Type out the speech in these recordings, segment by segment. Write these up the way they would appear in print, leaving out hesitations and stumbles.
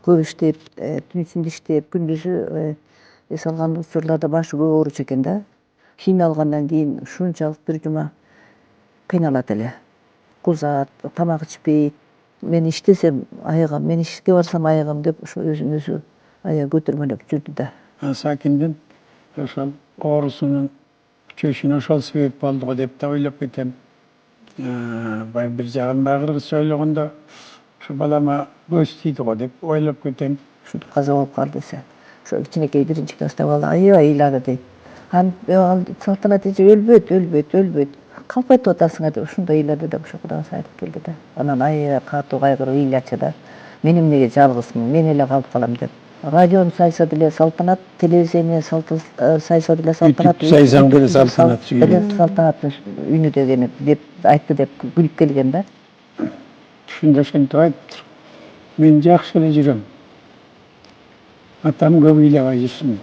көп иштеп, түн ичинде иштеп, күндүзү эс алган учурларда башы көп ооручу экен да. Химия алгандан кийин ушунчалык бир жума кыйналат эле. Кузат, тамак ичпейт. Мен иштесем аягам, мен ишке барсам аягам деп ошо өзүн өзү аябай көтөрмөлөп жүрдү да. Сакиндин ошол оорусунун күчөшүнө ошол себеп болду го деп да ойлоп кетем. Баягы бир жагын багыры сөйлөгөндө ушу балама көз тийди го деп ойлоп кетем. Ушинтип каза болуп калды десе. Ошо кичинекей 1-класста бала аябай ыйлады дейт. Ал Салтанат эже өлбөйт. Калп айтып атасыңар деп ушундай ыйлады да ошо Кудайга айтып келди да. Анан аябай катуу кайгырып ыйлачу да. Мен эмнеге жалгызмын, мен эле калып калам деп. Радион сайса деле Салтанат, телевидение сайса деле Салтанат. Сайсаң деле Салтанат үйүнү. Салтанаттын үйүнү деген деп айтты деп күлүп келген да. Түшүндө ошентип айтыптыр. Мен жакшы эле жүрөм. Атам көп ыйлабай жүрсүн.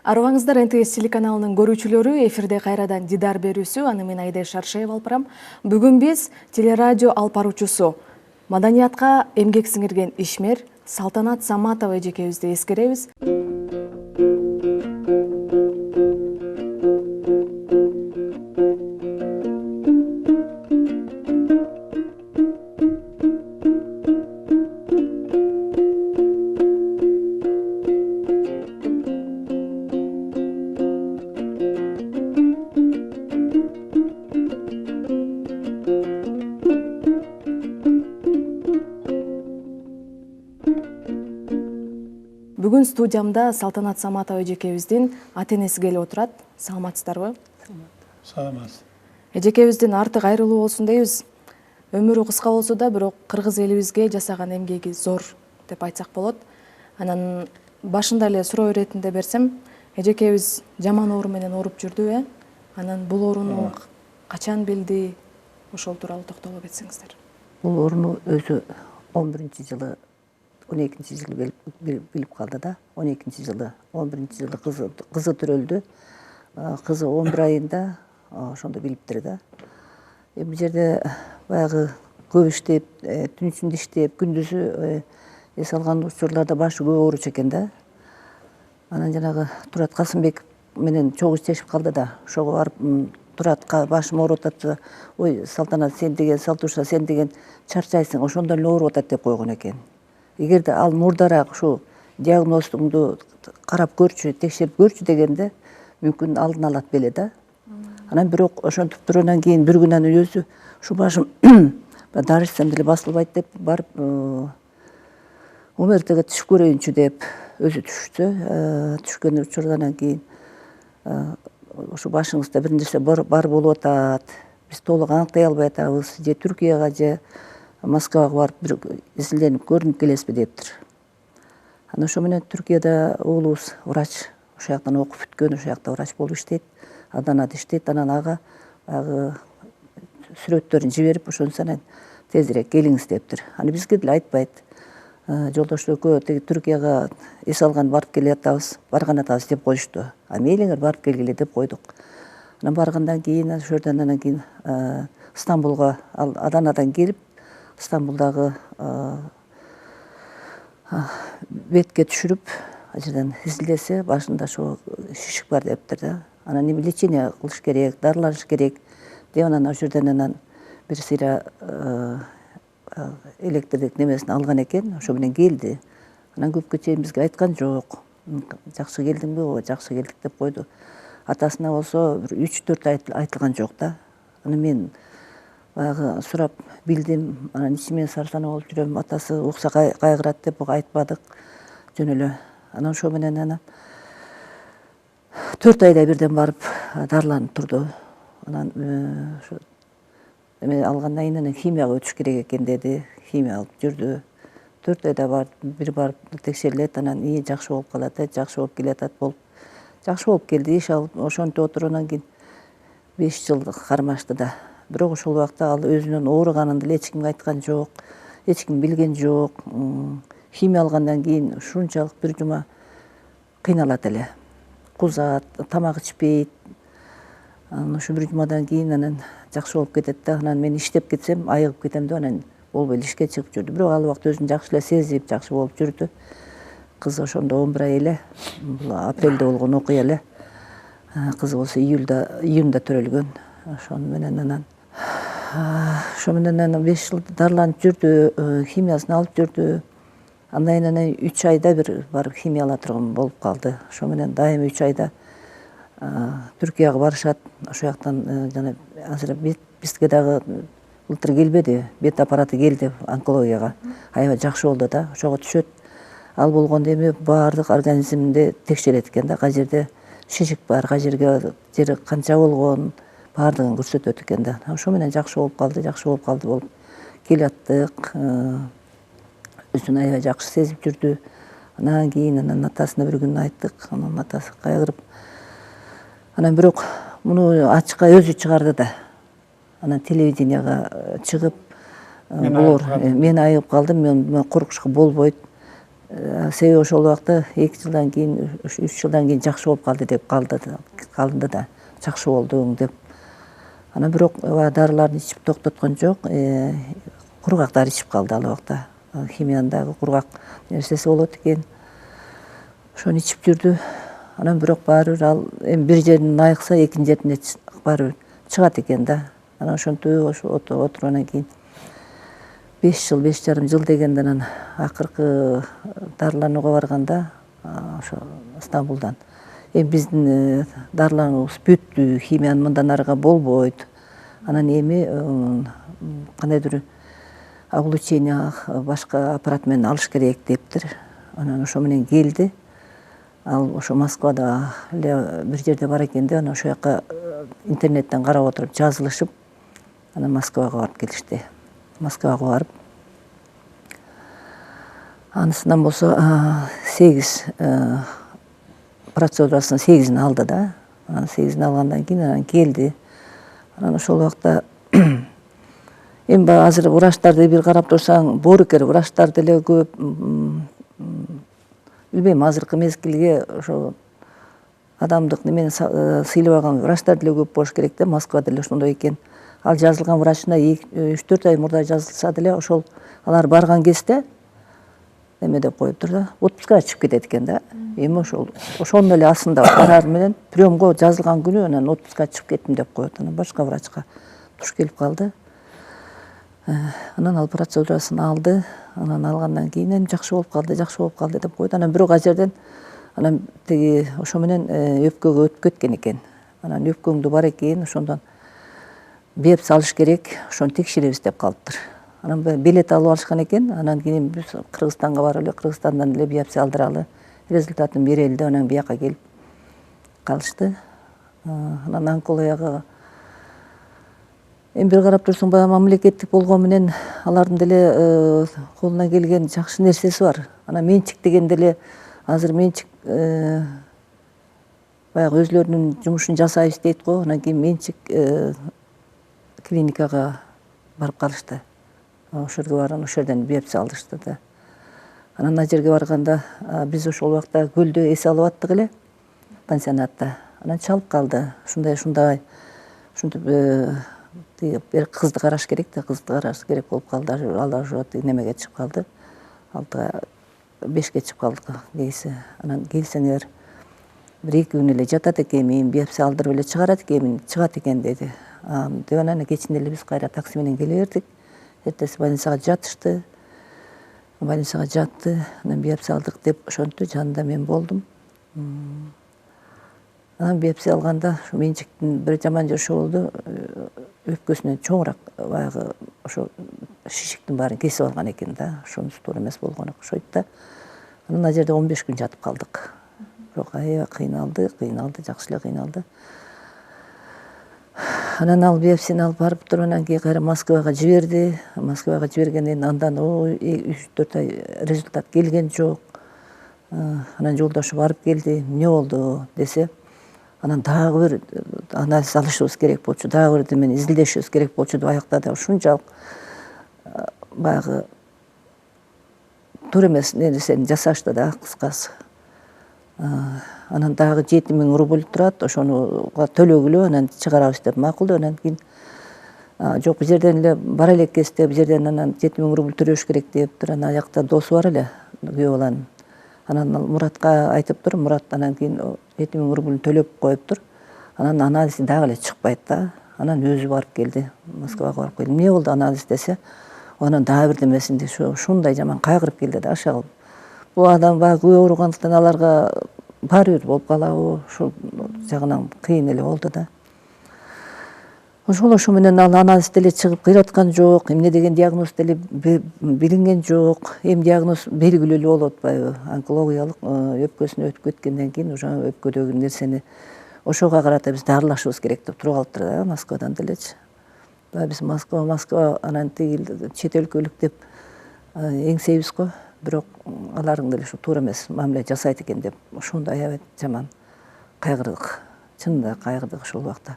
Арыбаңыздар, НТС телеканалынын көрүүчүлөрү, эфирде кайрадан дидар берүүсү, аны мен Айдай Шаршеева алып барам. Бүгүн биз телерадио алып баруучусу, маданиятка эмгек сиңирген ишмер Салтанат Саматова эжекебизди эскеребиз. Бүгүн студиямда Салтанат Саматова эжекебиздин ата-энеси келип отурат. Саламатсыздарбы? Саламатсыз. Эжекебиздин арты кайрылуу болсун дейбиз. Өмүрү кыска болсо да, бирок кыргыз элибизге жасаган эмгеги зор деп айтсак болот. Анан башында эле суроо иретинде берсем, эжекебиз жаман оору менен ооруп жүрдү, Анан бул ооруну качан билди? Ошол тууралуу токтоло кетсеңиздер. Бул ооруну өзү 11-жылы 12-жылы билип калды да. 12-жылы, 11-жылы кызы төрөлдү. Кызы 11 айында ошондо билиптир да. Бул жерде баягы көп иштеп, түн ичинде иштеп, күндүзү эс алган учурларда башы көп ооручу экен да. Анан жанагы Турат Касымбек менен чогуу иштешип калды да. Ошого барып Туратка башым ооруп атат. Ой, Салтанат, сен деген, Салтуша, сен деген чарчайсың, ошондон эле ооруп атат деп койгон экен. Эгерде ал мурдараак ушу диагнозуңду карап көрчү, текшерип көрчү дегенде мүмкүн алдын алат беле да. Анан бирок ошентип тургандан кийин бир күн анын өзү ушу башым дары ичсем деле басылбайт деп барып МРТге түшүп көрөйүнчү деп өзү түштү. Түшкөн учурдан кийин ушу башыңызда бир нерсе бар болуп атат. Биз толук аныктай албай атабыз. Же Түркияга же Москвага барып бир изилденип көрүнүп келесизби дептир. Анан ошо менен Түркияда уулубуз врач, ошол жактан окуп бүткөн, ошол жакта врач болуп иштейт, Аданада иштейт. Анан ага баягы сүрөттөрүн жиберип, ошонусу анан тезирээк келиңиз дептир. Аны бизге деле айтпайт. Жолдош экөө теги Түркияга эс алган барып барган атабыз деп коюшту. Мейлиңер барып келгиле деп койдук. Анан баргандан кийин ошол жерден анан кийин Стамбулга, Аданадан келип, Стамбулдагы бетке түшүрүп, ал жерден изилдесе, башында ошо шишик бар дептир да. Анан лечение кылыш керек, дарыланыш керек деп анан ошол жерден анан бир сыйра электрдик немесин алган экен, ошо менен келди. Анан көпкө чейин бизге айткан жок. Жакшы келдиңби? Ооба, жакшы келдик деп койду. Атасына болсо 3-4 ай айтылган жок да. Анан мен баягы сурап билдим, анан ичиме сарсана болуп жүрөм. Атасы укса кайгырат деп айтпадык жөн эле. Анан ошо менен анан 4 айда бирден барып дарыланып турду. Анан ошо эме алгандан кийин анан химияга өтүш керек экен деди. Химия алып жүрдү. 4 айда барып текшерилет, анан жакшы болуп калат, жакшы болуп келатат болуп. Жакшы болуп келди, иш алып ошентип отургандан кийин 5 жыл кармашты да. Бирок ошол убакта ал өзүнүн ооруганын деле эч кимге айткан жок. эч ким билген жок. Химия алгандан кийин ушунчалык бир жума кыйналат эле. Кузат, тамак ичпейт. Ошо бир жумадан кийин анан жакшы болуп кетет да. Анан мен иштеп кетсем, айыгып кетем деп анан болбой эле ишке чыгып жүрдү. Бирок ал убакта өзүн жакшы эле сезип, жакшы болуп жүрдү. Кызы ошондо 11 ай эле. Бул апрелде болгон окуя эле. Кызы болсо июнда төрөлгөн. Ошону менен анан ошо менен анан 5 жыл дарыланып жүрдү, химиясын алып жүрдү. Андан кийин 3 айда бир барып химия ала турган болуп калды. Ошо менен дайыма 3 айда Түркияга барышат. Ошол жактан жана азыр бизге дагы былтыр келбеди, бет аппараты келди онкологияга. Аябай жакшы болду да, ошого түшөт. Ал болгондо эми баардык организминде текшерет экен да, кай жерде шишик бар, кай жерге жери канча болгон, баардыгын көрсөтөт экен да. Ошо менен жакшы болуп калды болуп келаттык. Өзүн аябай жакшы сезип жүрдү. Анан кийин атасына бир күн айттык. Анан атасы кайгырып. Анан бирок муну ачыкка өзү чыгарды да. Анан телевиденияга чыгып, булар мен айыгып калдым, мен коркушка болбойт. Себеби ошол убакта 2 жылдан кийин, 3 жылдан кийин жакшы болуп калды деп калынды да. Жакшы болдуң деп. Анан бирок дарыларды ичип токтоткон жок. Кургактар ичип калды ал убакта. Химияндагы кургак нерсеси болот экен. Ошону ичип жүрдү. Анан бирок баары бир ал эми бир жерин айыкса, экинчи жерине баары чыгат экен да. Анан ошентип отургандан кийин 5 жыл, 5,5 жыл дегенде анан акыркы дарыланууга барганда ошо Стамбулдан биздин дарылануубуз бүттү, химиянын мындан арыга болбойт. Анан эми кандайдыр облучение башка аппарат менен алыш керек дептир. Анан ошо менен келди. Ал ошо Москвада эле бир жерде бар экен да, анан ошол жака интернеттен карап отуруп жазылышып, анан Москвага барып келишти. Москвага барып, анысынан болсо 8 процедурасын 8-ин алды да. 8-ин алгандан кийин анан келди. Анан ошол убакта эми азыр врачтарды бир карап турсаң, боорукер врачтар деле көп. Билбейм, азыркы мезгилге ошо адамдык немени сыйлабаган врачтар деле көп болуш керек да. Москвада деле ошондой экен. Ал жазылган врачына 3-4 ай мурда жазылса деле ошол алар барган кезде неме деп коюптур да, отпускка чыгып кетет экен да. Эми ошондо эле асында барар менен приемго жазылган күнү анан отпускка чыгып кеттим деп коет. Анан башка врачка туш келип калды. Анан ал процедурасын алды. Анан алгандан кийин эми жакшы болуп калды деп койду. Анан бирок ал жерден анан тиги ошо менен өпкөгө өтүп кеткен экен. Анан өпкөңдү бар экен, ошондон биопсия алыш керек, ошону текшеребиз деп калыптыр. Анан билет алып алышкан экен. Анан кийин биз Кыргызстанга барып эле, Кыргызстандан эле биопсия алдыралы, результатын берели деп анан бияка келип калышты. Анан онкологияга эми бир карап турсаң, баягы мамлекеттик болгон менен алардын деле колуна келген жакшы нерсеси бар. Анан менчик деген деле азыр менчик баягы өзлөрүнүн жумушун жасайбыз дейт го. Анан кийин менчик клиникага барып калышты. Ошол жерге барган, ошол жерден биопсия алдырышты да. Анан ал жерге барганда биз ошол убакта көлдө эс алып аттык эле пансионатта. Анан чалып калды. Ушундай ушинтип бир кызды караш керек да, кызды караш керек болуп калды. Ал ошо немеге чыгып калды. 6-5ке чыгып калдык кейси. Анан келсеңер бир 2 күн эле жатат экенмин, биопсия алдырып эле чыгарат экен деди. Деп анан кечинде эле биз кайра такси менен келе бердик. Эртеси больницага жатышты. Больницага жатты. Анан биопсия алдык деп ошентти, жанында мен болдум. Анан биопсия алганда менчиктин бир жаман жери ошо болду. Өпкөсүнөн чоңураак баягы ошо шишиктин баарын кесип алган экен да. Ошонусу туура эмес болгон окшойт да. Анан ал жерде 15 күн жатып калдык. Бирок аябай кыйналды, жакшы эле кыйналды. Анан ал биопсияны алып барып туруп анан кийин кайра Москвага жиберди. Москвага жибергенден андан 3-4 ай результат келген жок. Анан жолдошу барып келди. Эмне болду десе, анан дагы бир анализ алышыбыз керек болчу, дагы бир демени изилдешибиз керек болчу деп аяктады. Ушунчалык баягы туура эмес нерсени жасашты да кыскасы. Анан дагы 7000 рубль турат, ошонуга төлөгүлө анан чыгарабыз деп макулду. Анан кийин жок, бул жерден эле бара элекпиз деп, бул жерден анан 7000 рубль төлөш керек дептир. Анан аякта досу бар эле, күйөө баланын. Анан Муратка айтыптыр, Мурат анан кийин 7000 рубль төлөп коюптур. Анан анализи дагы эле чыкпайт да. Анан өзү барып келди, Москвага барып келди. Эмне болду анализ десе, анан дагы бирдемесинде ушундай жаман кайгырып келди да аша. Бул адам баягы күйөө ооругандыктан аларга баары бир болуп калабы, ушул жагынан кыйын эле болду да. Ошол менен ал анализ деле чыгып кыйраткан жок, эмне деген диагноз деле билинген жок. Эми диагноз белгилүү эле болуп атпайбы? Онкологиялык өпкөсүнө өтүп кеткенден кийин уже өпкөдөгү нерсени ошого карата биз дарылашыбыз керек деп туруп калыптыр да, Москвадан делечи. Биз Москва анан тигил чет өлкөлүк деп эңсейбиз го, бирок алардын деле ушу туура эмес мамиле жасайт экен деп ошондой аябай жаман кайгырдык. Чынында кайгырдык ошол убакта.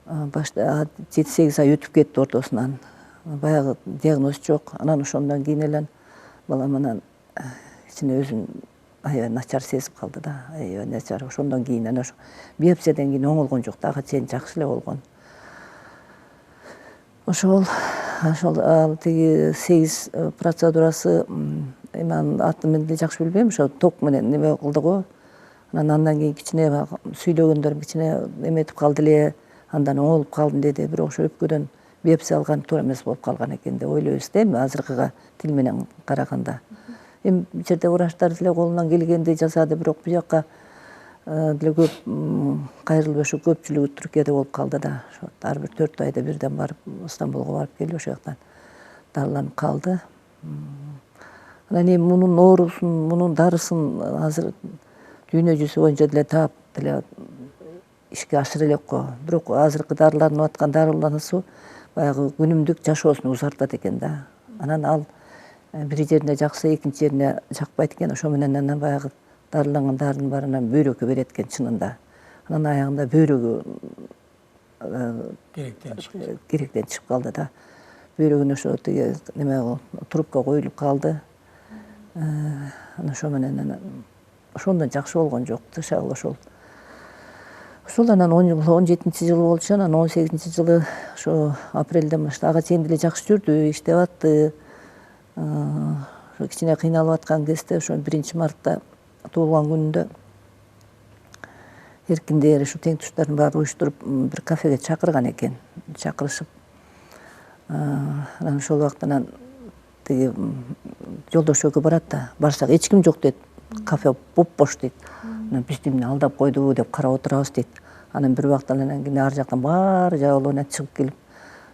Башта 7-8 ай өтүп кетти ортосунан. Баягы диагноз жок. Анан ошондон кийин эле балам анан ичине өзүн аябай начар сезип калды да. Аябай начар. Ошондон кийин анан ошо биопсиядан кийин оңолгон жок. Дагы чейин жакшы эле болгон. Ошол тиги 8 процедурасы эми атын мен деле жакшы билбейм. Ошо ток менен неме кылды го. Андан кийин кичине сүйлөгөндөрүм кичине эметип калды эле. Андан оңолуп калдым деди. Бирок ошо өпкөдөн биопсия алган туура эмес болуп калган экен деп ойлойбуз да, эми азыркыга тил менен караганда. Эми бул жерде врачтар деле колунан келгенди жасады, бирок бул жака деле көп кайрылып ошо көпчүлүгү Түркияда болуп калды да. Ошо ар бир 4 айда бирден барып Стамбулга барып келди, ошол жактан дарыланып калды. Анан эми мунун оорусун, мунун дарысын азыр дүйнө жүзү боюнча деле таап деле ишке ашыра элек го. Бирок азыркы дарылардын аткан дарыланысы баягы күнүмдүк жашоосун узартат экен да. Анан ал бир жерине жакса, экинчи жерине жакпайт экен. Ошо менен анан баягы дарыланган дарынын баарынан бөйрөккө берет экен чынында. Анан аягында бөйрөгү керектен чыгып калды да. Бөйрөгүнө ошо тиги неме трубка коюлуп калды. Анан ошо менен ошондон жакшы болгон жок. Ошол анан 17-жылы болчу, анан 18-жылы ошо апрелден баштап ага чейин деле жакшы жүрдү, иштеп атты. Ошо кичине кыйналып аткан кезде ошо 1-мартта туулган күнүндө эркиндер ушу тең туштардын баары уюштуруп бир кафеге чакырган экен. Чакырышып анан ошол убактан тиги жолдош экөө барат да, барсак эч ким жок дейт. Кафе боп-бош дейт. Анан биз эмне алдап койдубу деп карап отурабыз дейт. Анан бир убактан анан кийин ар жактан баары жабылып чыгып келип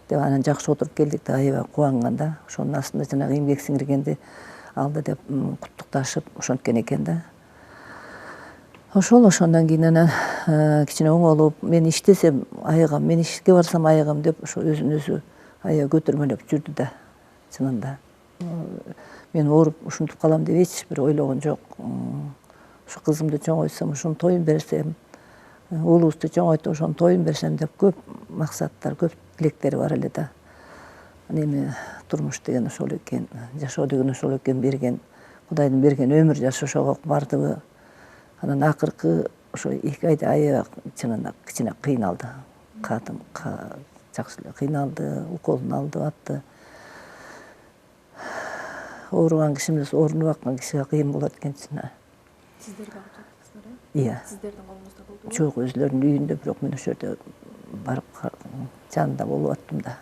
деп анан жакшы отуруп келдик да, аябай кубанган да. Ошонун астында жанагы эмгек сиңиргенди алды деп куттукташып ошенткен экен да. Ошондон кийин анан кичине оңолуп, мен иштесем айыгам, мен ишке барсам айыгам деп ошо өзүн өзү аябай көтөрмөлөп жүрдү да, чынында. Мен ооруп ушинтип калам деп эч бир ойлогон жок. Ушу кызымды чоңойтсам ушунун тоюн берсем, уулубузду чоңойтуп ошонун тоюн берсем деп көп максаттар, көп тилектери бар эле да. Эми турмуш деген ошол экен, жашоо деген ошол экен, берген Кудайдын берген өмүр жаш ошого бардыгы. Анан акыркы ошо 2 айда аябай чынында кичине кыйналды. Кадым жакшы эле кыйналды, уколун алды, атты. Ооруган кишимиз оорунуп аткан кишиге кыйын болот экен чын. Сиздер багып жатасыздар, э? Iya. Сиздердин колуңузда болдубу? Жок, өзүлөрүнүн үйүндө, бирок мен ошол жерде барып жанында болуп аттым да.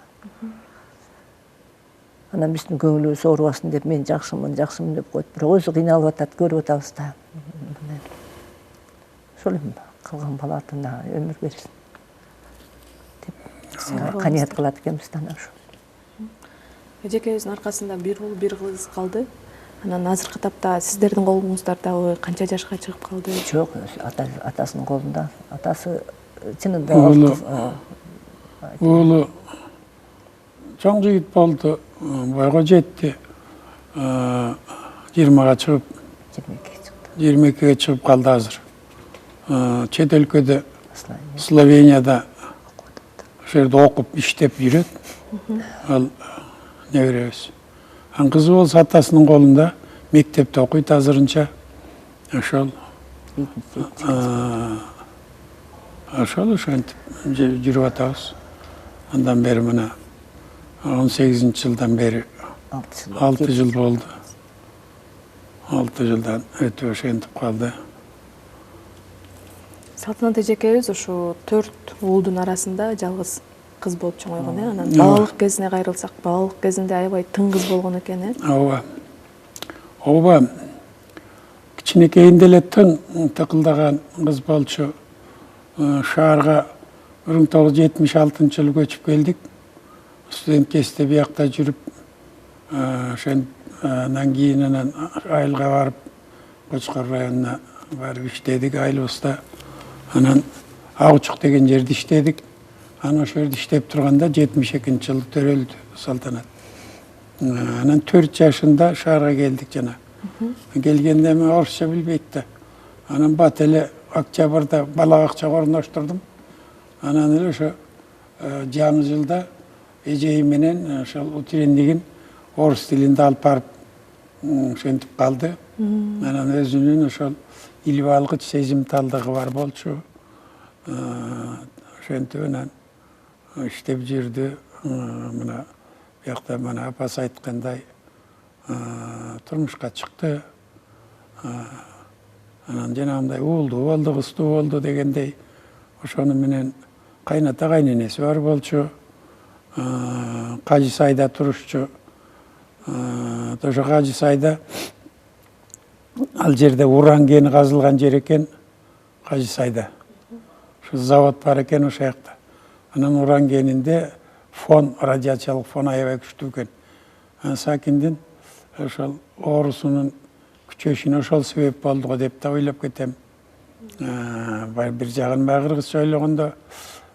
Анан биздин көңүлүбүз оорубасын деп мен жакшымын деп койт. Бирок өзү кыйналып атат, көрүп атабыз да. Ошол эми калган балатына өмүр берсин деп каният кылат экенбиз да ошо. Эжекебиздин аркасында бир уул, бир кыз калды. Анан азыркы тапта сиздердин колуңуздарда канча жашка чыгып калды? Жок, атасынын колунда. Атасы чынында уулу чоң жигит болду, бойго жетти. 20-га чыгып, 22-ге чыгып калды азыр. Чет өлкөдө, Словенияда ошол жерде окуп, иштеп жүрөт. Ал неберебиз. Кызы болсо атасынын колунда мектепте окуйт азырынча. Ошол ошентип жүрүп атабыз. Андан бери мына 18-жылдан бери 6 жыл болду. 6 жылдан өтүп ошентип калды. Салтанат эжекебиз ушу 4 уулдун арасында жалгыз кыз болуп чоңойгон, анан балалык кезине кайрылсак, балалык кезинде аябай тың кыз болгон экен, Ооба. Ооба. Кичинекейинде эле тыкылдаган кыз болчу. Шаарга 1976-жылы көчүп келдик. Студент кезде биякта жүрүп, ошондан кийин анан айылга барып, Кочкор районуна барып иштедик айылыбызда. Анан Агучук деген жерде иштедик. Анан ошол жерде иштеп турганда 72-жылы төрөлдү Салтанат. Анан 4 жашында шаарга келдик жана. Келгенде мен орусча билбейт да. Анан бат эле Октябрда бала бакчага орноштурдум. Анан эле ошо жаңы жылда эжеи менен ошол утреннигин орус тилинде алып барып ошентип калды. Анан өзүнүн ошол илип алгыч сезимталдыгы бар болчу. Ошентип анан иштеп жүрдү. Мына биякта мына апасы айткандай турмушка чыкты. Анан жанагындай уулду болду, кыздуу болду дегендей ошону менен кайната кайненеси бар болчу. Кажы сайда турушчу. Ошо Кажы сайда ал жерде уран кени казылган жер экен. Кажы сайда. Ошо завод бар экен ошол жакта. Анан уран кенинде фон, радиациялык фон аябай күчтүү экен. Сакиндин ошол оорусунун күчөшүнө ошол себеп болду го деп да ойлоп кетем. Бир жагын баягы кыргыз сөйлөгөндө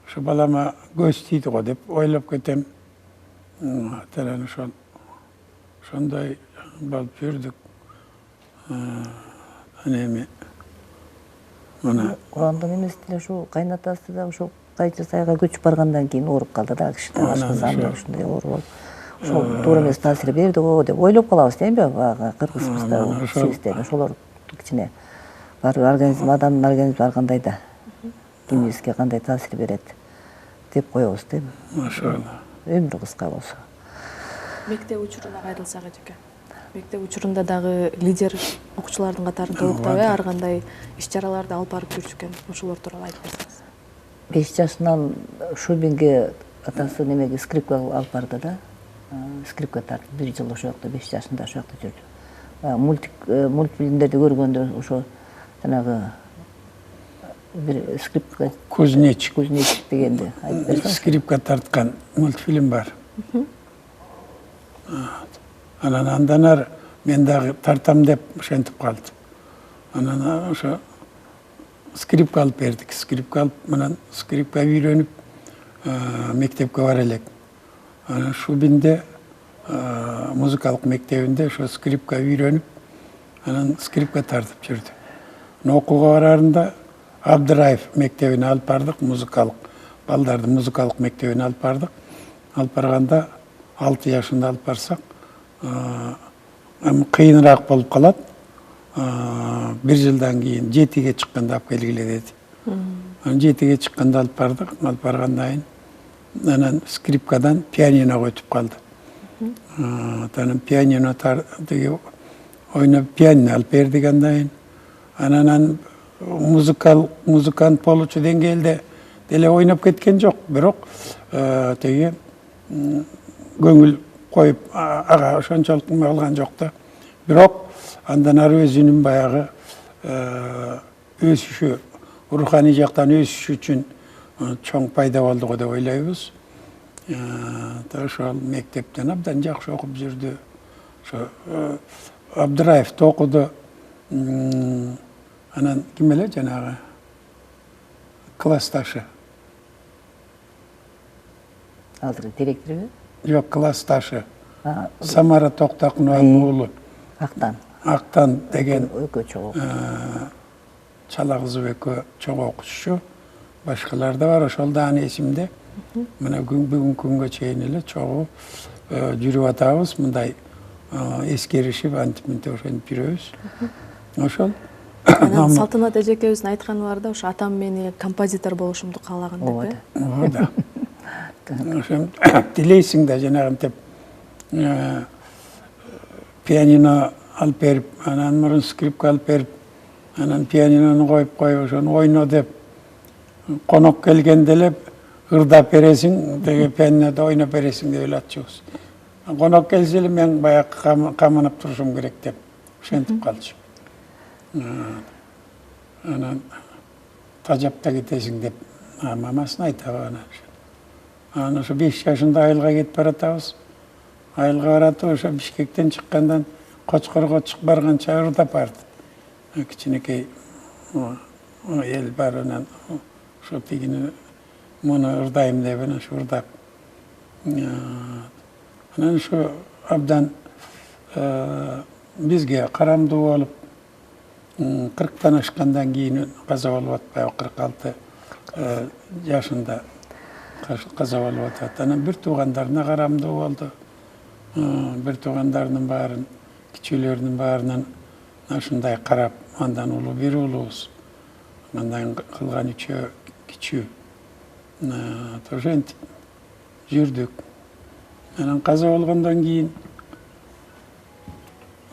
ошо балама көз тийди го деп ойлоп кетем. Анан ошондой болуп жүрдүк. Эми мына Урандын эмес деле ушул кайнатасы да ушул Кайчы сайга көчүп баргандан кийин ооруп калды да, киши да башкы ушундай оору болуп. Ошол туура эмес таасир берди го деп ойлоп калабыз да, эми баягы кыргызбызда кишибизден ошолор кичине бар организм, адамдын организми ар кандай да денебизге кандай таасир берет деп коебуз да. Ошол. Өмүрү кыска болсо. Мектеп учуруна кайрылсак эжеке. Мектеп учурунда дагы лидер окуучулардын катарында толуктабы, ар кандай иш-чараларды алып барып жүрчү экен. Ошолор тууралуу айтып берсеңиз. 5 жашынан Шубинге атасы немеге скрипка алып барды да. Скрипка тартып 1 жыл ошол жакта 5 жашында ошол жакта жүрдү. Мультфильмдерди көргөндө ошо жанагы бир скрипка Кузнечик дегенди айтып берсең. скрипка тарткан мультфильм бар. Анан андан ары мен дагы тартам деп ошентип калдым. Анан ошо скрипка алып бердик. Скрипка алып, анан скрипка үйрөнүп мектепке бара элек. Анан Шубинде музыкалык мектебинде ошо скрипка үйрөнүп, анан скрипка тартып жүрдү. Окууга барарында Абдыраев мектебине алып бардык, музыкалык балдарды музыкалык мектебине алып бардык. Алып барганда 6 жашында алып барсак, кыйыныраак болуп калат. 1 жылдан кийин 7ге чыкканда алып келгиле деди. Анан 7ге чыкканда алып бардык. Алып баргандан кийин анан скрипкадан пианиного өтүп калды. Анан пианино тартып ойноп пианино алып бердик андан кийин. Анан музыкант болуучу деңгээлде деле ойноп кеткен жок, бирок теги көңүл коюп ага ошончолук эме кылган жок да. Бирок андан ары өзүнүн баягы өсүшү, руханий жактан өсүш үчүн чоң пайда болду го деп ойлойбуз. Ошол мектептен абдан жакшы окуп жүрдү. Ошо Абдыраевди окуду. Анан ким эле жанагы классташы. Азыр директору? Жок, классташы. Самара Токтакунованын уулу. Актан деген экөө чогуу. Чала кызып экөө чогуу окуучу. Башкалар да бар, ошол да аны эсимде. Мына бүгүнкү күнгө чейин эле чогуу жүрүп атабыз. Мындай эскеришип антип мынтип ошентип жүрөбүз. Ошол. Анан Салтанат эжекебиздин айтканы бар да, ошо атам мени композитор болушумду каалаган деп. Ооба. Ошо тилейсиң да жанагынтип пианино алып берип, анан мурун скрипка алып берип, анан пианинону коюп ошону ойно деп конок келгенде эле ырдап бересиң, деги пианинода ойноп бересиң деп эле атчубуз. Конок келсе эле мен баягы камынып турушум керек деп ошентип калчу. Анан тажапта кетесиң деп мамасын айтабы анан. Анан ошо 5 жашында айылга кетип баратабыз. Айылга баратып ошо Бишкектен чыккандан Кочкорго чыгып барганча ырдап барды. Кичинекей эл бар, анан ошо тигини муну ырдайм деп анан ошо ырдап. Анан ошо абдан бизге карамдуу болуп 40-тан ашкандан кийин каза болуп атпайбы, 46 жашында каза болуп атат. Анан бир туугандарына карамдуу болду. Бир туугандарынын баарын, кичүүлөрүнүн баарынан ушундай карап, андан улуу бир уулубуз. Андан кылган үчөө кичүү. Ошентип жүрдүк. Анан каза болгондон кийин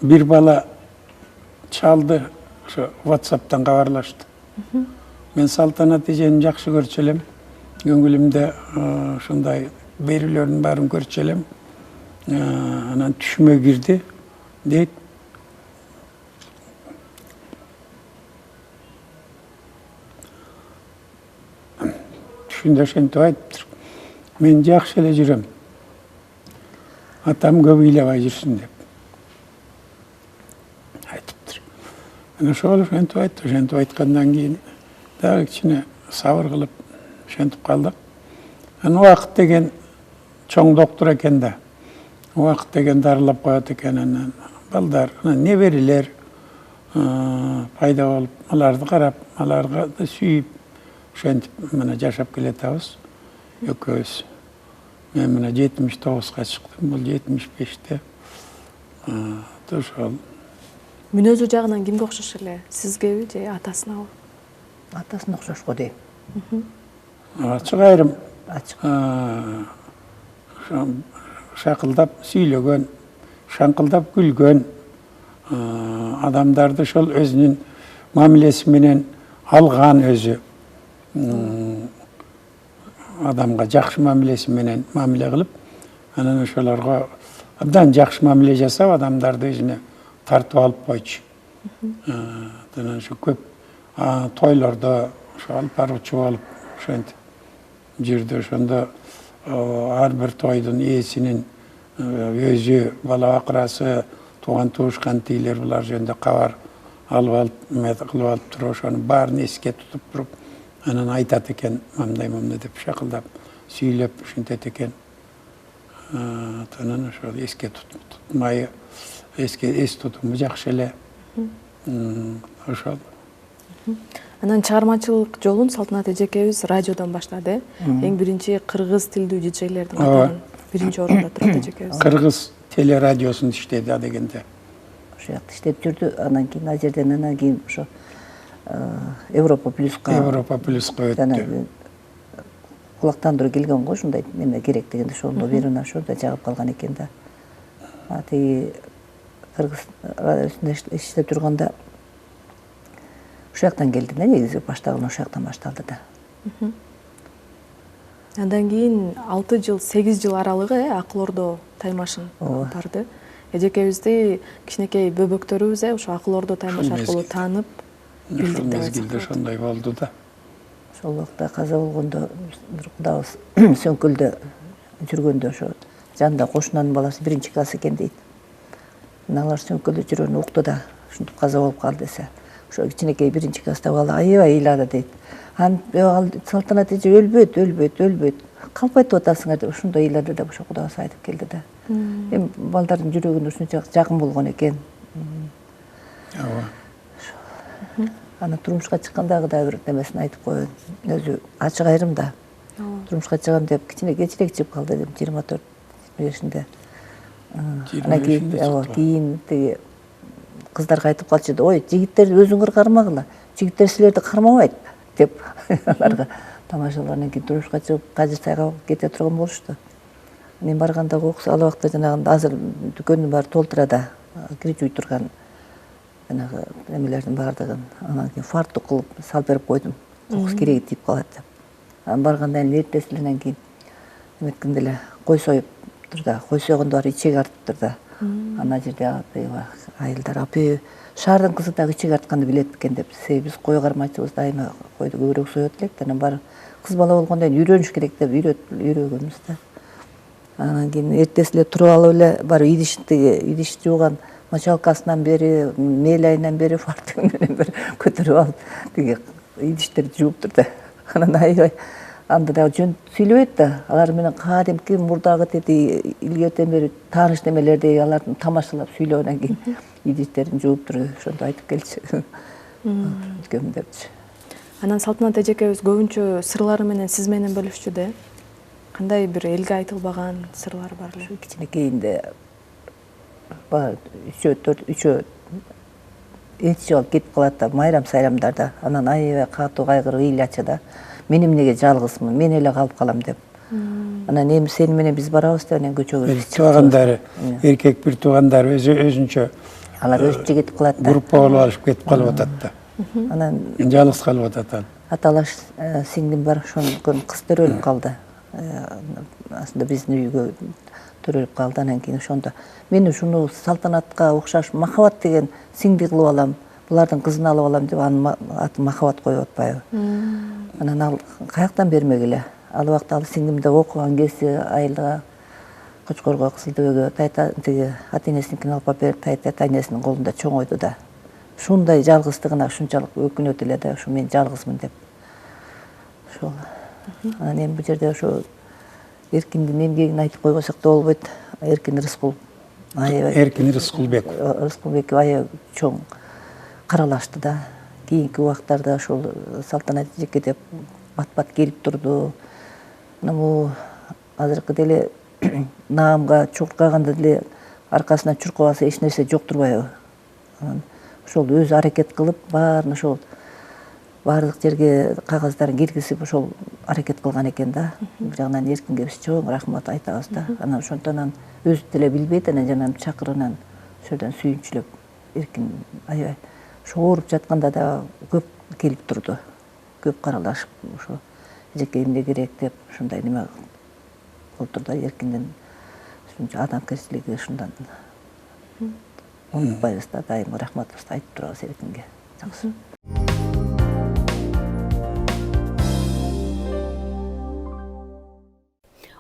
бир бала чалды, ошо WhatsApp'тан кабарлашты. Мен Салтанат эжени жакшы көрчү элем. Көңүлүмдө ушундай берүүлөрдүн баарын көрчү элем. Анан түшүмө кирди дейт. Түшүндө ошентип айтыптыр. Мен жакшы эле жүрөм. Атам көп ыйлабай жүрсүн деп айтыптыр. Анан ошол ошентип айтты. Ошентип айткандан кийин дагы кичине сабыр кылып ошентип калдык. Анан убакыт деген чоң доктур экен да. Убакыт деген дарылап коет экен. Анан балдар, неберелер пайда болуп, аларды карап, аларга да сүйүп, ошентип мына жашап келатабыз. Экөөбүз. Мен мына 79-га чыктым, бул 75-те. Ошол. Мүнөзү жагынан кимге окшош эле? Сизгеби же атасынабы? Атасына окшош го дейм. Ачык айрым. Ачык. Шакылдап сүйлөгөн, шаңкылдап күлгөн, адамдарды ошол өзүнүн мамилеси менен алган өзү. Адамга жакшы мамилеси менен мамиле кылып, анан ошолорго абдан жакшы мамиле жасап, адамдарды өзүнө тартып алып койчу. Анан ошо көп тойлордо ошо алып баруучу болуп ошентип жүрдү. Ошондо ар бир тойдун ээсинин өзү, бала акырасы, тууган туушкан тийлер булар жөнүндө кабар алып кылып алып туруп, ошонун баарын эске тутуп туруп, анан айтат экен, мамдай деп шакылдап сүйлөп ушинтет экен. Анан ошол эске тутмай, эс тутуму жакшы эле. Ошол. Анан чыгармачылык жолун Салтанат эжекебиз радиодон баштады. Эң биринчи кыргыз тилдүү диджейлердин катарынан биринчи орунда турат эжекебиз. Кыргыз телерадиосунда иштеди адегенде. Ошол жакта иштеп жүрдү. Анан кийин ал жерден анан кийин ошо Европа плюска өттү. Кулактандыруу келген го, ушундай неме керек дегенде ошондо берүүнү ошондо жагып калган экен да. Тиги кыргыз радиосунда иштеп турганда ошол жактан келди да, негизи баштаган ошол жактан башталды да. Андан кийин 6 жыл, 8 жыл аралыгы Акыл Ордо таймашын барды. Эжекебизди кичинекей бөбөктөрүбүз ошо Акыл Ордо таймаш аркылуу таанып билдик деп мезгилде ошондой болду да. Ошол убакта каза болгондо бир кудабыз Сөңкөлдө жүргөндө ошо жанында кошунанын баласы 1-класс экен дейт. Алар Сөңкөлдө жүргөнү укту да, ушинтип каза болуп калды десе. Ошо кичинекей 1-класста бала аябай ыйлады дейт. Салтанат эже өлбөйт. Калп айтып атасыңар деп ошондой ыйлады да, ошо кудабыз айтып келди да. Эми балдардын жүрөгүнө ушунча жакын болгон экен. Ооба. Аны турмушка чыккандагы да бир немесин айтып коюн. Өзү ачык айрым да. Турмушка чыгам деп кичине кечирээк чыгып калды деп 24 жашында. Анан кийин тиги кыздарга айтып калчу, ой, жигиттер өзүңөр кармагыла, жигиттер силерди кармабайт деп аларга тамашалардан кийин турушка чыгып кажы сайга кете турган болушту. Мен барганда окус ал убакта жанагы азыр дүкөндүн баары толтурада кирип жуй турган жанагы эмелердин баардыгын анан кийин фартук кылып салып берип койдум. Окус кереги тип калат деп. Анан барганда эртеси эленен кийин эметкенде эле кой союп турда, кой сойгондо баары ичеги артып турда. Ана жерде айылдар апы шаардын кызы дагы ичеги артканды билет экен деп. Себеби биз кой кармачыбыз дайыма койду көбүрөөк соет элек, анан баары кыз бала болгондон кийин үйрөнүш керек деп үйрөгөнбүз да. Анан кийин эртеси эле туруп алып эле баары идиш жууган мочалкасынан бери, мел айынан бери, фартугу менен бери көтөрүп алып тиги идиштерди жууп турду. Анан аябай анда дагы жөн сүйлөбөйт да. Алар менен кадимки мурдагы тети илгертен бери тааныш немелерди алардын тамашалап сүйлөгөндөн кийин идиштерин жууп туруп ошондо айтып келчү. Өткөм депчи. Анан Салтанат эжекебиз көбүнчө сырлары менен сиз менен бөлүшчү да. Кандай бир элге айтылбаган сырлар бар эле? Кичинекейинде баягы 3-4 эч жолуп кетип калат да, майрам-сайрамдарда. Анан аябай катуу кайгырып ыйлачы да. Мен эмнеге жалгызмын, мен эле калып калам деп. Анан эми сени менен биз барабыз деп анан көчөгө туугандары, эркек бир туугандары өзүнчө алар өзүнчө кетип калат да. Группа болуп алышып кетип калып атат да. Анан жалгыз калып атат ал. аталаш сиңдим бар, ошондон кыз төрөлүп калды. Аслында биздин үйгө төрөлүп калды. Анан кийин ошондо мен ушуну Салтанатка окшош Махабат деген сиңди кылып алам, булардын кызын алып алам деп анын атын Махабат коюп атпайбы. Анан ал каяктан бермегиле. Ал убакта ал сиңдимде окуган кези айылга Кочкорго, Кызылдөбөгө тайта тиги ата-энесиникин алып берип ата-энесинин колунда чоңойду да. Ушундай жалгыздыгына ушунчалык өкүнөт эле да, ушу мен жалгызмын деп. Ошол. Анан эми бул жерде ошо Эркиндин эмгегин айтып койбосок да болбойт. Эркин Рыскул. Эркин Рыскулбеков аябай чоң каралашты да. Кийинки убактарда ошол Салтанат эжеке деп бат-бат келип турду. Анан азыркы деле наамга чуркаганда деле аркасынан чуркабаса эч нерсе жок турбайбы. Анан ошол өзү аракет кылып баарын ошол баардык жерге кагаздарын киргизип ошол аракет кылган экен да. Бир жагынан Эркинге биз чоң рахмат айтабыз да. Анан ошондон өзү деле билбейт, анан жанагы чакырынан ошол жерден сүйүнчүлөп Эркин аябай ошо ооруп жатканда да көп келип турду. Көп каралашып ошо эжеке эмне керек деп ушундай неме болуп турду. Эркиндин ушунча адамгерчилиги ушундан унутпайбыз да, дайыма рахматыбызды айтып турабыз Эркинге. Жакшы.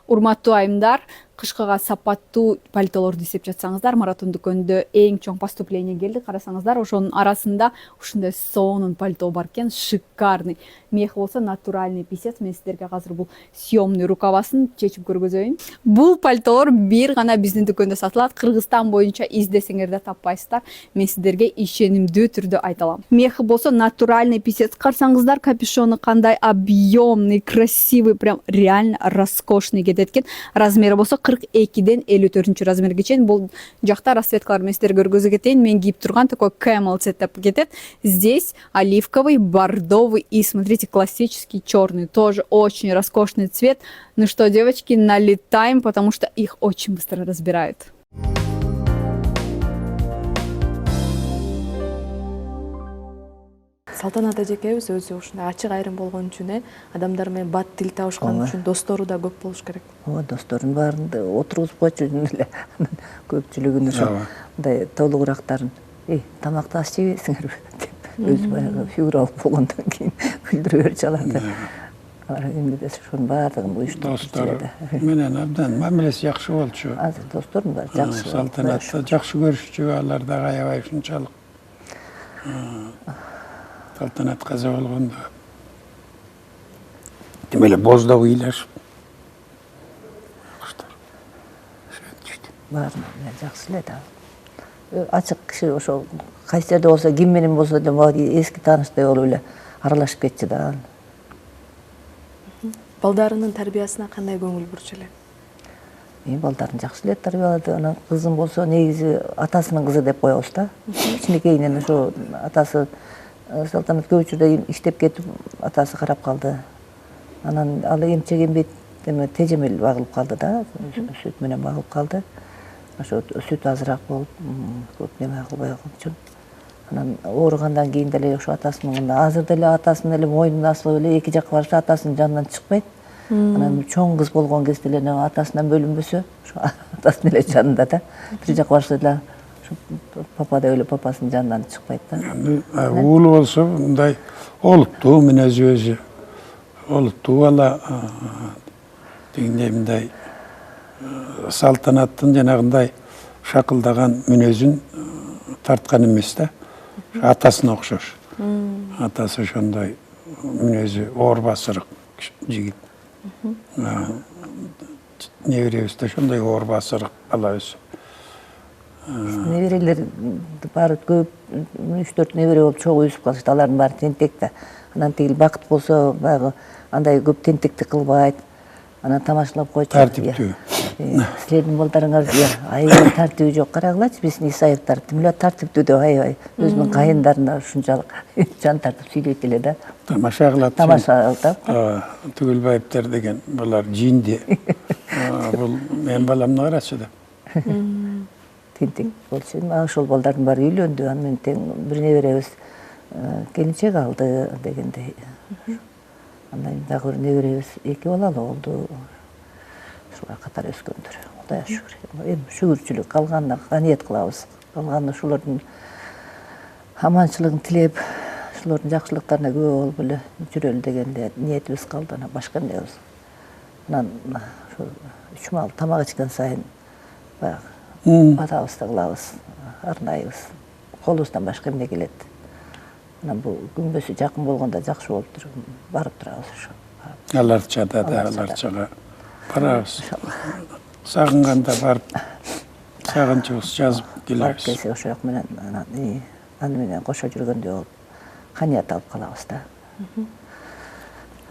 Урматтуу айымдар, кышкыга сапаттуу пальтолорду издеп жатсаңыздар, маратон дүкөнүндө эң чоң поступление келди. Карасаңыздар, ошонун арасында ушундай сонун пальто бар экен, шикарный. Мехи болсо натуральный писец. Мен сиздерге азыр бул съемный рукавасын чечип көргөзөйүн. Бул пальтолор бир гана биздин дүкөндө сатылат. Кыргызстан боюнча издесеңер да таппайсыздар. Мен сиздерге ишенимдүү түрдө айта алам. Мехи болсо натуральный писец. Карасаңыздар, капюшону кандай объемный, красивый, прям реально роскошный кетет экен. Размери болсо 42ден 54 размерге чейин. Бул жакта расцветкалар мен сиздерге көргөзө кетейин. Мен кийип турган такой camel цвет кетет. Здесь оливковый, бордовый и, смотрите, классический черный. Тоже очень роскошный цвет. Ну что, девочки, налетаем, потому что их очень быстро разбирают. Салтанат эжекебиз өзү ушундай ачык айрым болгон үчүн адамдар менен бат тил табышкан үчүн достору да көп болуш керек. Ооба, досторун баарын отургузуп койчу эле. Көпчүлүгүн ошо мындай толугурактарын, тамакты аш жебейсиңерби деп өзү баягы фигура болгондон кийин күлдүрө берчү аларды. Алар эмне десе ошонун баардыгын уюштуруп Достор менен абдан мамилеси жакшы болчу. Азыр достордун баары жакшы. Салтанатты жакшы көрүшчү, алар дагы аябай ушунчалык. Салтанат каза болгондо тим эле боздоп ыйлашып. Баарын жакшы эле да. Ачык киши ошол кайсы жерде болсо, ким менен болсо да эски тааныштай болуп эле аралашып кетчү да. Балдарынын тарбиясына кандай көңүл бурчу эле? балдарын жакшы эле тарбиялады. Анан кызым болсо негизи атасынын кызы деп коебуз да. Кичинекейинен ошо атасы Салтанат көп учурда иштеп кетип, атасы карап калды. Анан ал эмчек эмбейт, тежемел багылып калды да, сүт менен багылып калды. Ошо сүт азыраак болуп, көп неме кылбай калган үчүн. Анан ооругандан кийин деле ошо атасынын азыр деле атасынын эле мойнуна асылып эле эки жакка барса атасынын жанынан чыкпайт. Анан чоң кыз болгон кезде эле атасынан бөлүнбөсө, ошо атасынын эле жанында да. Бир жакка барса деле папа деп эле папасынын жанынан чыкпайт да. Уулу болсо мындай олуттуу мүнөзү өзү. Олуттуу бала дегендей мындай Салтанаттын жанагындай шакылдаган мүнөзүн тарткан эмес да. Атасына окшош. Атасы ошондой мүнөзү оорбасырык жигит. Неберебиз да ошондой оорбасырык бала өзү. Неберелер баары көп, 3-4 небере болуп чогуу өсүп калышты. Алардын баары тентек да. Анан тигил бакыт болсо баягы андай көп тентектик кылбайт. Анан тамашалап койчу. Тартиптүү. Силердин балдарыңар аябай тартиби жок. Карагылачы биздин Исаевдер тимиле тартиптүү деп аябай өзүнүн кайындарына ушунчалык жан тартып сүйлөйт эле да. Тамаша кылат. Тамаша кылат. Түгүлбаевдер деген булар жинди. Бул менин баламды карачы деп. Тентек болчу. Ошол балдардын баары үйлөндү. Анан тең бир неберебиз келинчек алды дегендей. Андан дагы бир неберебиз 2 балалы болду. Ушулар катар өскөндөр. Кудайга шүгүр. Эми шүгүрчүлүк калганына каниет кылабыз. Калганы ушулардын аманчылыгын тилеп, ушулардын жакшылыктарына күбө болуп эле жүрөлү дегенде ниетибиз калды. Анан башка эмнебиз. Анан ошо 3 мал тамак ичкен сайын баягы атабызды кылабыз, арнайбыз. Колубуздан башка эмне келет. Анан бул күнбөсү жакын болгондо жакшы болуп туруп барып турабыз ошо. Аларчада да, аларчага барабыз. Сагынганда барып, сагынчыбыз жазып келебиз. Келсе ошол жак менен аны менен кошо жүргөндөй болуп, каният алып калабыз да.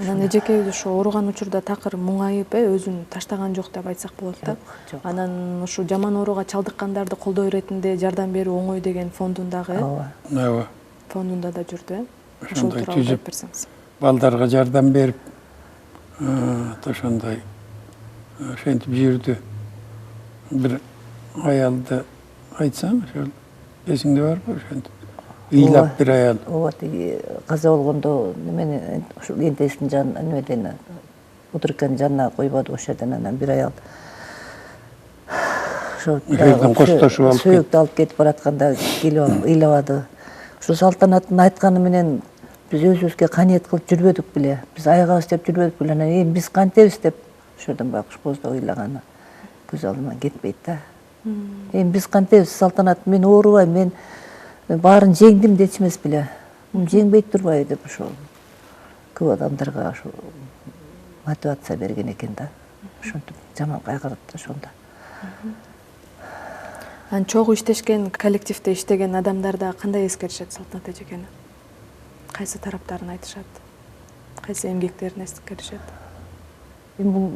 Анан эжекебиз ошо ооруган учурда такыр муңайып, өзүн таштаган жок деп айтсак болот да. Анан ушу жаман ооруга чалдыккандарды колдоо иретинде жардам берүү оңой деген фондундагы, Ооба. фондунда да жүрдү. Ошол Ошондой тууралуу түзүп айтып берсеңиз. балдарга жардам берип, ошондой ошентип жүрдү. Бир аялды айтсам, ошол эсиңде барбы ошентип? Ыйлап бир аял. Ооба, тиги каза болгондо немени ушул энтесинин жанына немеден утурканын жанына койбоду ошол жерден. Анан бир аял ошо жерден коштошуп алып сөөктү алып кетип баратканда келип ыйлабады. Ошо Салтанаттын айтканы менен биз өзүбүзгө каниет кылып жүрбөдүк беле. Биз аягабыз деп жүрбөдүк беле. Анан эми биз кантебиз деп ошол жерден баягы кушкоздо ыйлаганы көз алдыман кетпейт да. Эми биз кантебиз? Салтанат, мен оорубайм, мен баарын жеңдим дечү эмес беле. Жеңбейт турбайбы деп ошол көп адамдарга ошо мотивация берген экен да. Ошентип жаман кайгырат ошондо. Анан чогуу иштешкен, коллективде иштеген адамдарда кандай эскеришет Салтанат эжекени? Кайсы тараптарын айтышат? Кайсы эмгектерин эскеришет? Эми бул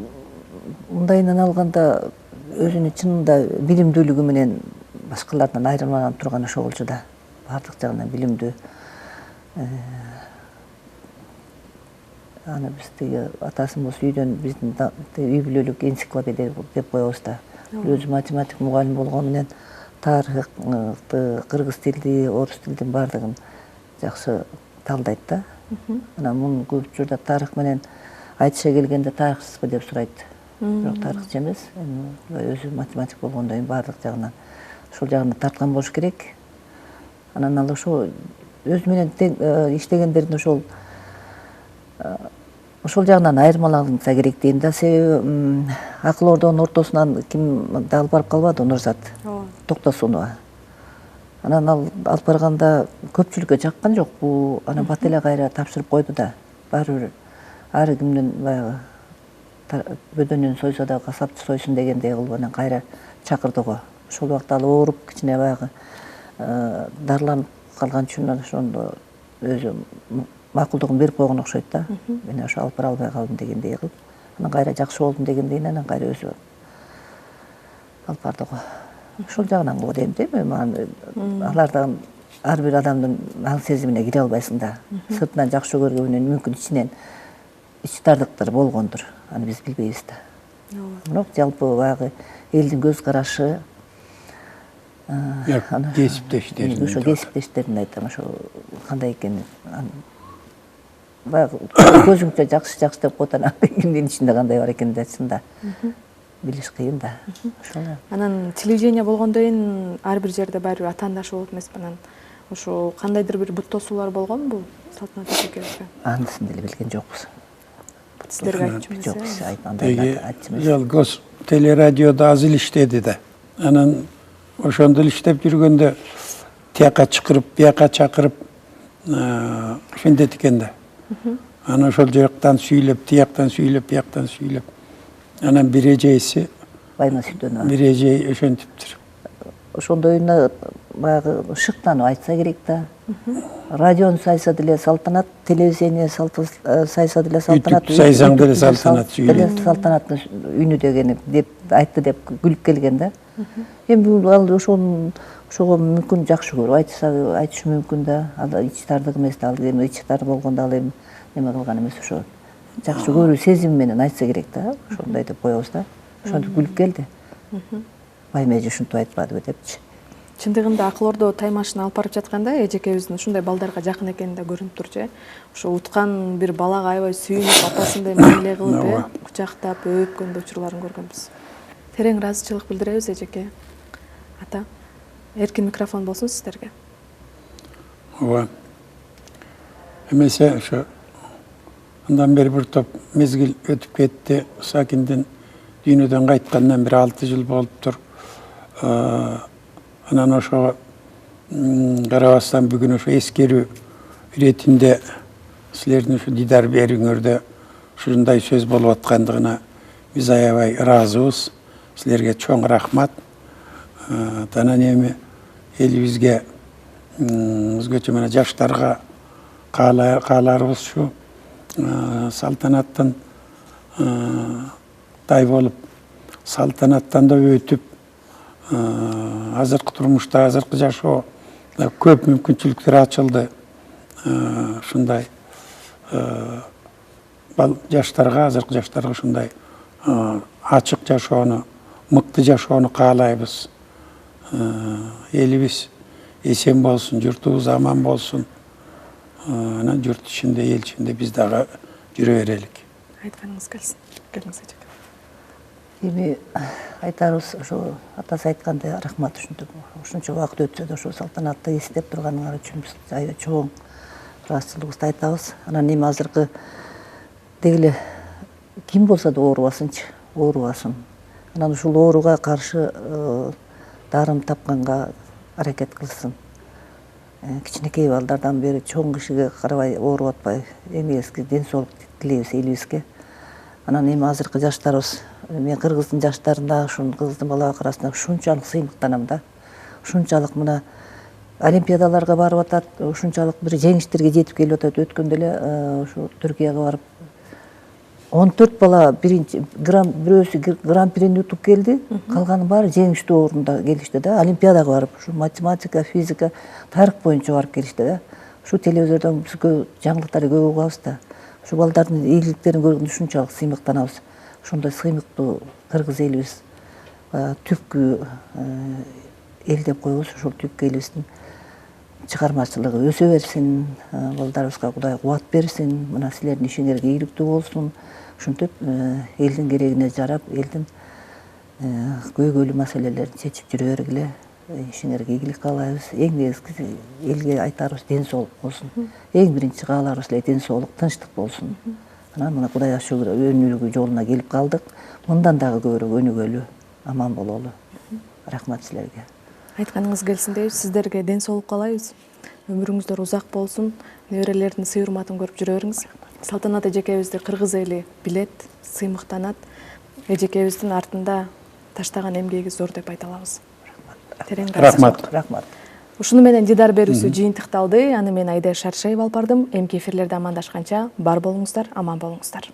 мындайынан алганда өзүнүн чынында билимдүүлүгү менен башкалардан айырмаланып турган ошо болчу да. Бардык жагынан билимдүү. Аны биз тиги атасыбыз үйдөн биздин үй бүлөлүк энциклопедия деп коебуз да. Өзү математик мугалим болгону менен тарыхты, кыргыз тилди, орус тилдин бардыгын жакшы талдайт да. Анан муну көп учурда тарых менен айтыша келгенде тарыхчысызбы деп сурайт. Бирок тарыхчы эмес. Өзү математик болгондон кийин бардык жагынан ошол жагына тарткан болуш керек. Анан ал ошо өзү менен иштегендердин ошол жагынан айырмаланса керек дейм да. Себеби Акыл Ордонун ортосунан ким алып барып калбады, Нурзат Токтосунова. Анан ал алып барганда көпчүлүккө жаккан жок. Бул анан бат эле кайра тапшырып койду да. Баары бир ар кимдин баягы бөдөнүн сойсо да касапчы сойсун дегендей кылып анан кайра чакырды го. Ошол убакта ал ооруп кичине баягы дарыланып калган үчүн ошондо өзү макулдугун берип койгон окшойт да. Мен ошо алып бара албай калдым дегендей кылып. Анан кайра жакшы болдум дегенден анан кайра өзү алып барды го. Ошол жагынан го дейм эми алардан ар бир адамдын аң сезимине кире албайсың да. Сыртынан жакшы көргөнү менен мүмкүн ичинен ич тардыктар болгондур. Аны биз билбейбиз да. Бирок жалпы баягы элдин көз карашы кесиптештерин ошо кесиптештерин айтам, ошо кандай экенин баягы көзүңчө жакшы деп коет, анан кимдин ичинде кандай бар экенин айтсын да. Билиш кыйын да. Ошол. Анан телевидение болгондон кийин ар бир жерде баары бир атаандашы болот эмеспи? Анан ошо кандайдыр бир буттосуулар болгонбу Салтанат эжекебизге? Анысын деле билген жокпуз. Сиздерге айтчу Жок, эмес? биз андай айтчу эмес. Жалгоз телерадиода аз эле иштеди да. Анан ошондо эле иштеп жүргөндө тияка чакырып, бияка чакырып ошентет экен да. Анан ошол жактан сүйлөп, тияктан сүйлөп, бияктан сүйлөп. Анан бир эжеси Байма Сүтөнова. бир эже ошентиптир. Ошондой баягы шыктанып айтса керек да. Радиону сайса деле Салтанат, телевидение сайса деле Салтанат. Ütüp сайсаң деле Салтанат сүйлөйт. Салтанаттын үнү дегени деп айтты деп күлүп келген да. Эми ал ошого мүмкүн жакшы көрүп айтышы мүмкүн да. Ал ич тардык эмес да, ал эми ич тар болгондо ал эми неме кылган эмес, ошо жакшы көрүү сезим менен айтса керек да. Ошондой деп коебуз да. Ошентип күлүп келди. Байма эже ушинтип айтпадыбы депчи. Чындыгында акыл ордо таймашын алып барып жатканда эжекебиздин ушундай балдарга жакын экени да көрүнүп турчу. Ошо уткан бир балага аябай сүйүнүп, апасындай мамиле кылып, кучактап, өпкөн учурларын көргөнбүз. Терең ыраазычылык билдиребиз эжеке. Ата, эркин микрофон болсун сиздерге. Ооба. Эмесе ошо андан бери бир топ мезгил өтүп кетти. Сакиндин дүйнөдөн кайткандан бери 6 жыл болуптур. Анан ошо карабастан бүгүн ошо эскерүү иретинде силердин ушу дидар берүүңөрдө ушундай сөз болуп аткандыгына биз аябай ыраазыбыз. Силерге чоң рахмат. Анан эми элибизге өзгөчө мына жаштарга кааларыбыз ушу салтанаттан дай болуп, салтанаттан да өтүп, азыркы турмушта, азыркы жашоо көп мүмкүнчүлүктөр ачылды. Ушундай жаштарга, азыркы жаштарга ушундай ачык жашоону, мыкты жашоону каалайбыз. Элибиз эсен болсун, журтубуз аман болсун. Анан журт ичинде, эл ичинде биз дагы жүрө берелик. Айтканыңыз келсин. Келиңиз эжеке. Эми айтарыбыз ошо атасы айткандай рахмат, ушунча убакыт өтсө да ошо Салтанатты эстеп турганыңар үчүн биз аябай чоң ыраазычылыгыбызды айтабыз. Анан эми азыркы дегиле ким болсо да оорубасынчы, оорубасын. Анан ушул ооруга каршы дарым тапканга аракет кылсын. Кичинекей балдардан бери чоң кишиге карабай ооруп атпай, эмгегибизге ден соолук тилейбиз элибизге. Анан эми азыркы жаштарыбыз, мен кыргыздын жаштарында, ушун кыргыздын бала арасында ушунчалык сыймыктанам да. Ушунчалык мына олимпиадаларга барып атат, ушунчалык бир жеңиштерге жетип келип атат. Өткөндө эле ушу Түркияга барып 14 бала бирөөсү гран-прини утуп келди, калганын баары жеңиштүү орунда келишти да. Олимпиадага барып, ушу математика, физика, тарых боюнча барып келишти да. Ушу телевизордон биз жаңылыктарды көп угабыз да. Ушу балдардын ийгиликтерин көргөндө ушунчалык сыймыктанабыз. Ошондой сыймыктуу кыргыз элибиз түпкү эл деп коебуз. Ошол түпкү элибиздин чыгармачылыгы өсө берсин, балдарыбызга Кудай кубат берсин, мына силердин ишиңерге ийгиликтүү болсун. Ушинтип элдин керегине жарап, элдин көйгөйлүү маселелерин чечип жүрө бергиле. Ишиңерге ийгилик каалайбыз. Эң негизгиси элге айтарыбыз ден соолук болсун. Эң биринчи кааларыбыз эле ден соолук, тынчтык болсун. Анан мына Кудайга шүгүр өнүгүү жолуна келип калдык. Мындан дагы көбүрөөк өнүгөлү, аман бололу. Рахмат силерге. Айтканыңыз келсин дейбиз. Сиздерге ден соолук каалайбыз. Өмүрүңүздөр узак болсун. Неберелердин сый урматын көрүп жүрө бериңиз. Салтанат эжекебизди кыргыз эли билет, сыймыктанат. Эжекебиздин артында таштаган эмгеги зор деп айта алабыз. Терең Рахмат. Рахмат. Ушуну менен дидар берүүсү жыйынтыкталды. Аны мен Айда Шаршеева алып бардым. Эмки эфирлерде амандашканча бар болуңуздар, аман болуңуздар.